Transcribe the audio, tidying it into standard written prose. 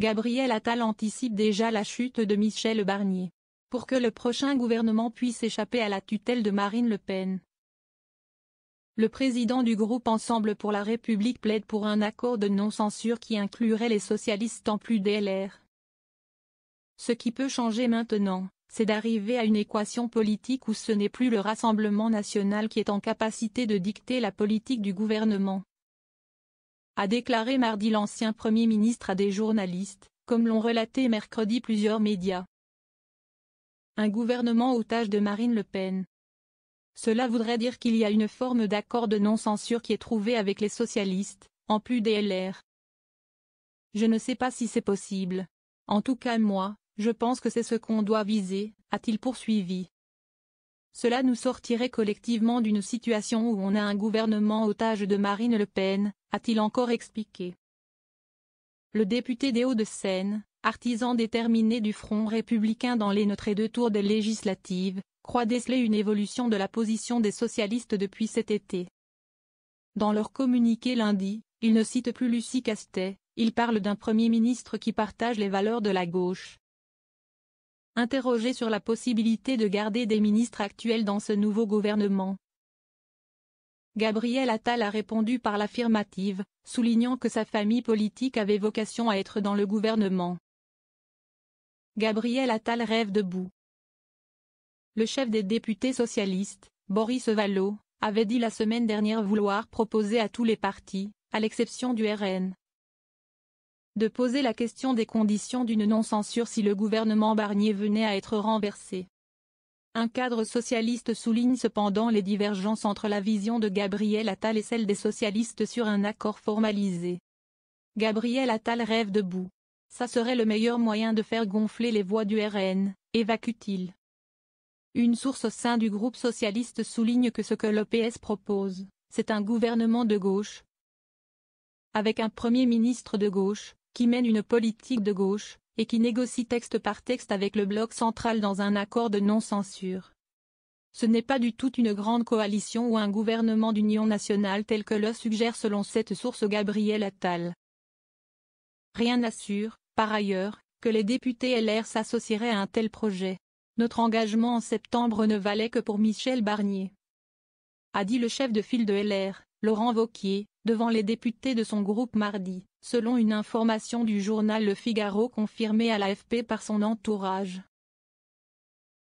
Gabriel Attal anticipe déjà la chute de Michel Barnier. Pour que le prochain gouvernement puisse échapper à la tutelle de Marine Le Pen. Le président du groupe Ensemble pour la République plaide pour un accord de non-censure qui inclurait les socialistes en plus des LR. Ce qui peut changer maintenant, c'est d'arriver à une équation politique où ce n'est plus le Rassemblement national qui est en capacité de dicter la politique du gouvernement. A déclaré mardi l'ancien Premier ministre à des journalistes, comme l'ont relaté mercredi plusieurs médias. Un gouvernement otage de Marine Le Pen. Cela voudrait dire qu'il y a une forme d'accord de non-censure qui est trouvée avec les socialistes, en plus des LR. Je ne sais pas si c'est possible. En tout cas moi, je pense que c'est ce qu'on doit viser, a-t-il poursuivi. Cela nous sortirait collectivement d'une situation où on a un gouvernement otage de Marine Le Pen, a-t-il encore expliqué. Le député des Hauts-de-Seine, artisan déterminé du Front républicain dans les neutres et deux tours des législatives, croit déceler une évolution de la position des socialistes depuis cet été. Dans leur communiqué lundi, ils ne citent plus Lucie Castet, ils parlent d'un Premier ministre qui partage les valeurs de la gauche. Interrogé sur la possibilité de garder des ministres actuels dans ce nouveau gouvernement, Gabriel Attal a répondu par l'affirmative, soulignant que sa famille politique avait vocation à être dans le gouvernement. Gabriel Attal rêve debout. Le chef des députés socialistes, Boris Vallaud, avait dit la semaine dernière vouloir proposer à tous les partis, à l'exception du RN, de poser la question des conditions d'une non-censure si le gouvernement Barnier venait à être renversé. Un cadre socialiste souligne cependant les divergences entre la vision de Gabriel Attal et celle des socialistes sur un accord formalisé. Gabriel Attal rêve debout. Ça serait le meilleur moyen de faire gonfler les voix du RN, évacue-t-il. Une source au sein du groupe socialiste souligne que ce que le PS propose, c'est un gouvernement de gauche, avec un Premier ministre de gauche, qui mène une politique de gauche, et qui négocie texte par texte avec le bloc central dans un accord de non-censure. Ce n'est pas du tout une grande coalition ou un gouvernement d'union nationale tel que le suggère selon cette source Gabriel Attal. Rien n'assure, par ailleurs, que les députés LR s'associeraient à un tel projet. Notre engagement en septembre ne valait que pour Michel Barnier, a dit le chef de file de LR, Laurent Wauquiez, devant les députés de son groupe mardi, selon une information du journal Le Figaro confirmée à l'AFP par son entourage.